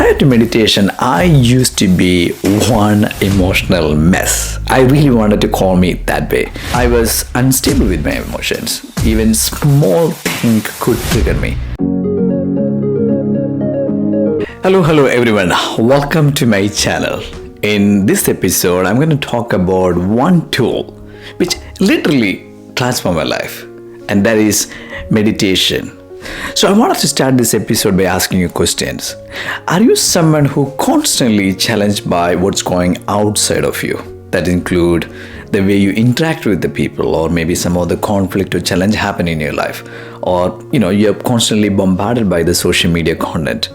Prior to meditation, I used to be one emotional mess. I really wanted to call me that way. I was unstable with my emotions. Even small thing could trigger me. Hello everyone. Welcome to my channel. In this episode, I'm going to talk about one tool which literally transformed my life, and that is meditation. So I wanted to start this episode by asking you questions. Are you someone who constantly challenged by what's going outside of you? That include the way you interact with the people, or maybe some of the conflict or challenge happen in your life, or you're constantly bombarded by the social media content.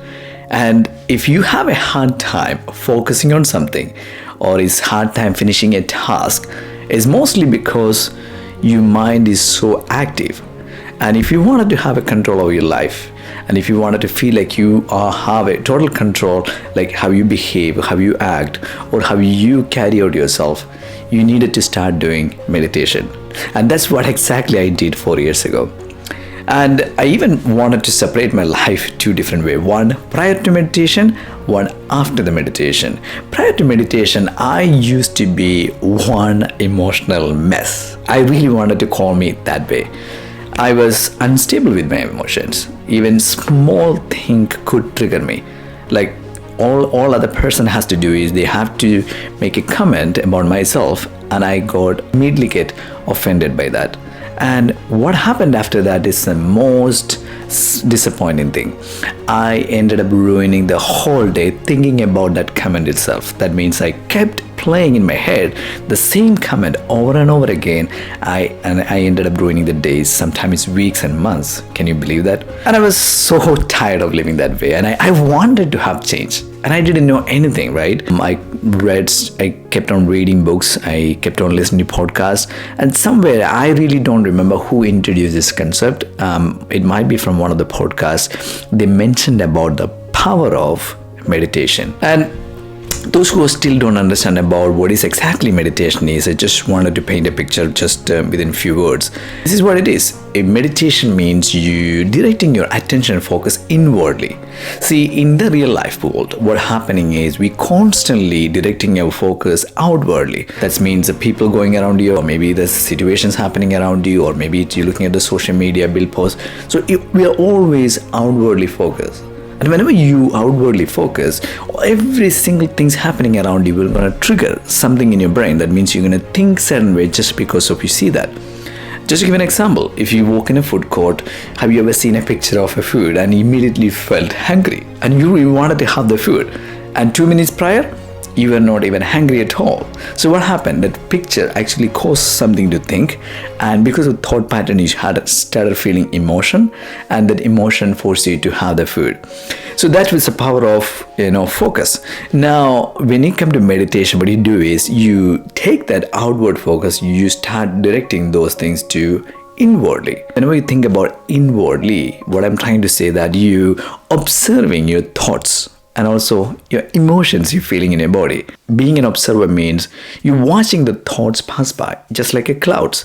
And if you have a hard time focusing on something, or is hard time finishing a task, it's mostly because your mind is so active. And if you wanted to have a control over your life, and if you wanted to feel like you have a total control, like how you behave, how you act, or how you carry out yourself, you needed to start doing meditation. And that's what exactly I did 4 years ago. And I even wanted to separate my life two different ways. One prior to meditation, one after the meditation. Prior to meditation, I used to be one emotional mess. I really wanted to call me that way. I was unstable with my emotions. Even small thing could trigger me. Like all other person has to do is they have to make a comment about myself, and I immediately get offended by that. And what happened after that is the most disappointing thing. I ended up ruining the whole day thinking about that comment itself. That means I kept playing in my head the same comment over and over again. I ended up ruining the days, sometimes weeks and months. Can you believe that? And I was so tired of living that way, and I wanted to have change. And I didn't know anything, right? I kept on reading books, I kept on listening to podcasts, and somewhere I really don't remember who introduced this concept. It might be from one of the podcasts. They mentioned about the power of meditation. And those who still don't understand about what is exactly meditation is, I just wanted to paint a picture just within a few words. This is what it is. A meditation means you directing your attention and focus inwardly. See, in the real life world, what's happening is we constantly directing our focus outwardly. That means the people going around you, or maybe the situations happening around you, or maybe you're looking at the social media bill posts. So we are always outwardly focused. And whenever you outwardly focus, every single thing's happening around you will gonna trigger something in your brain. That means you're gonna think certain way just because of you see that. Just to give an example, if you walk in a food court, have you ever seen a picture of a food and immediately felt hungry and you wanted to have the food, and 2 minutes prior, you were not even hungry at all? So what happened? That picture actually caused something to think, and because of thought pattern, you started feeling emotion, and that emotion forced you to have the food. So that was the power of focus. Now, when you come to meditation, what you do is you take that outward focus, you start directing those things to inwardly. Whenever you think about inwardly, what I'm trying to say that you observing your thoughts and also your emotions you're feeling in your body. Being an observer means you're watching the thoughts pass by, just like a clouds.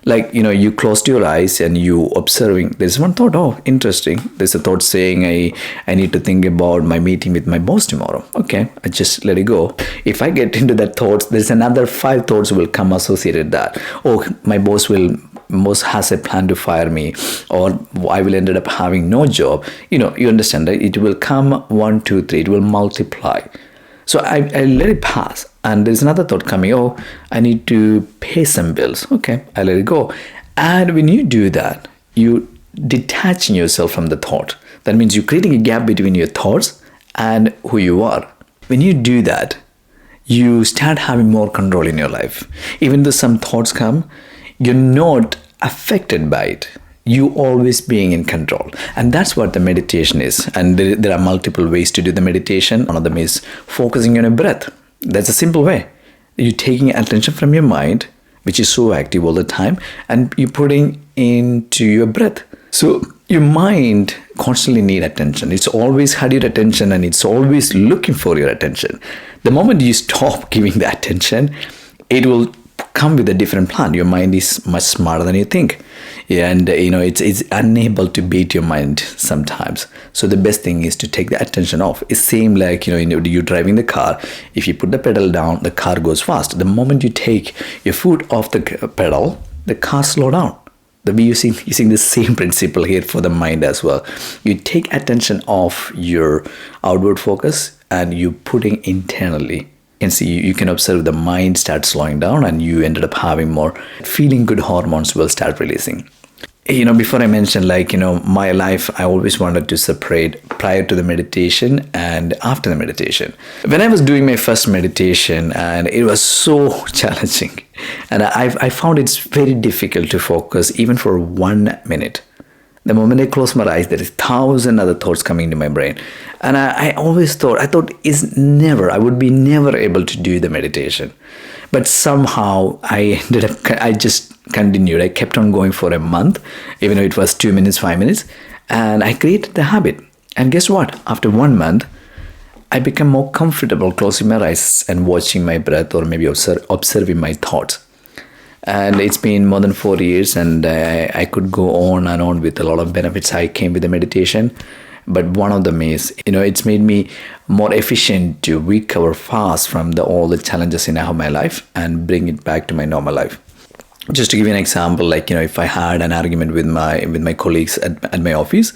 Like, you closed your eyes and you observing. There's one thought, oh, interesting. There's a thought saying, I need to think about my meeting with my boss tomorrow. Okay, I just let it go. If I get into that thoughts, there's another 5 thoughts will come associated with that. Oh, my boss has a plan to fire me, or I will end up having no job. You understand, right? It will come 1, 2, 3. It will multiply. So I let it pass, and there's another thought coming. Oh, I need to pay some bills. Okay, I let it go. And when you do that, you detaching yourself from the thought. That means you're creating a gap between your thoughts and who you are. When you do that, you start having more control in your life. Even though some thoughts come, you're not affected by it. You always being in control. And that's what the meditation is. And there are multiple ways to do the meditation. One of them is focusing on your breath. That's a simple way. You're taking attention from your mind, which is so active all the time, and you're putting into your breath. So your mind constantly need attention. It's always had your attention, and it's always looking for your attention. The moment you stop giving the attention, it will come with a different plan. Your mind is much smarter than you think. Yeah, and it's unable to beat your mind sometimes. So the best thing is to take the attention off. It's same like you're driving the car. If you put the pedal down, the car goes fast. The moment you take your foot off the pedal, the car slow down. We're using the same principle here for the mind as well. You take attention off your outward focus and you putting internally. You can observe the mind start slowing down, and you ended up having more feeling good hormones will start releasing. Before I mentioned, my life, I always wanted to separate prior to the meditation and after the meditation. When I was doing my first meditation, and it was so challenging, and I found it's very difficult to focus even for 1 minute. The moment I close my eyes, there is 1,000 other thoughts coming into my brain. And I thought I would be never able to do the meditation. But somehow I just continued. I kept on going for a month, even though it was 2 minutes, 5 minutes. And I created the habit. And guess what? After 1 month, I became more comfortable closing my eyes and watching my breath, or maybe observing my thoughts. And it's been more than 4 years, and I could go on and on with a lot of benefits I came with the meditation. But one of them is, it's made me more efficient to recover fast from all the challenges in my life and bring it back to my normal life. Just to give you an example, if I had an argument with my colleagues at my office,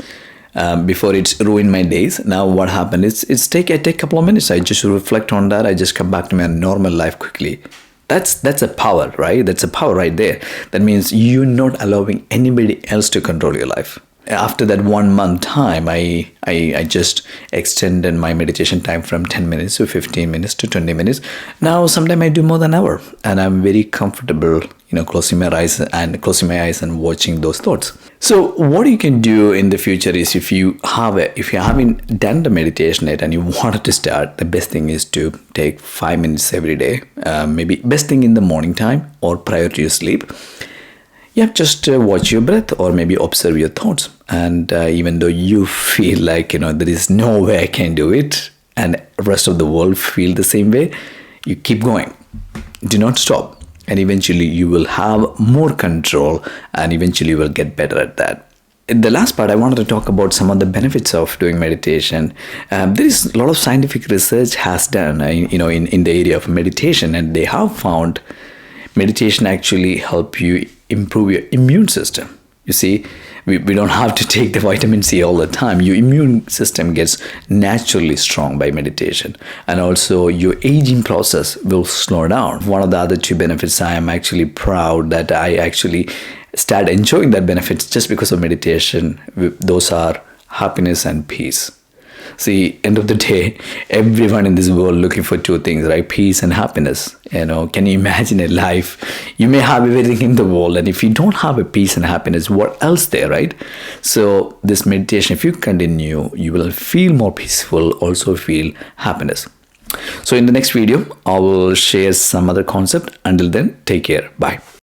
before it's ruined my days. Now what happened is I take a couple of minutes. I just reflect on that. I just come back to my normal life quickly. That's a power, right? That's a power right there. That means you're not allowing anybody else to control your life. After that 1 month time, I just extended my meditation time from 10 minutes to 15 minutes to 20 minutes. Now, sometimes I do more than an hour, and I'm very comfortable, closing my eyes and watching those thoughts. So what you can do in the future is, if you haven't done the meditation yet and you wanted to start, the best thing is to take 5 minutes every day. Maybe best thing in the morning time or prior to your sleep. Just watch your breath, or maybe observe your thoughts. And even though you feel like, there is no way I can do it, and the rest of the world feel the same way, you keep going. Do not stop. And eventually you will have more control, and eventually you will get better at that. In the last part, I wanted to talk about some of the benefits of doing meditation. There is a lot of scientific research has done, in the area of meditation, and they have found meditation actually help you improve your immune system. You see, we don't have to take the vitamin C all the time. Your immune system gets naturally strong by meditation. And also your aging process will slow down. One of the other two benefits, I am actually proud that I actually start enjoying that benefits just because of meditation. Those are happiness and peace. See, end of the day, everyone in this world looking for two things, right? Peace and happiness. Can you imagine a life? You may have everything in the world, and if you don't have a peace and happiness, what else there, right? So this meditation, if you continue, you will feel more peaceful, also feel happiness. So in the next video, I will share some other concept. Until then, take care. Bye.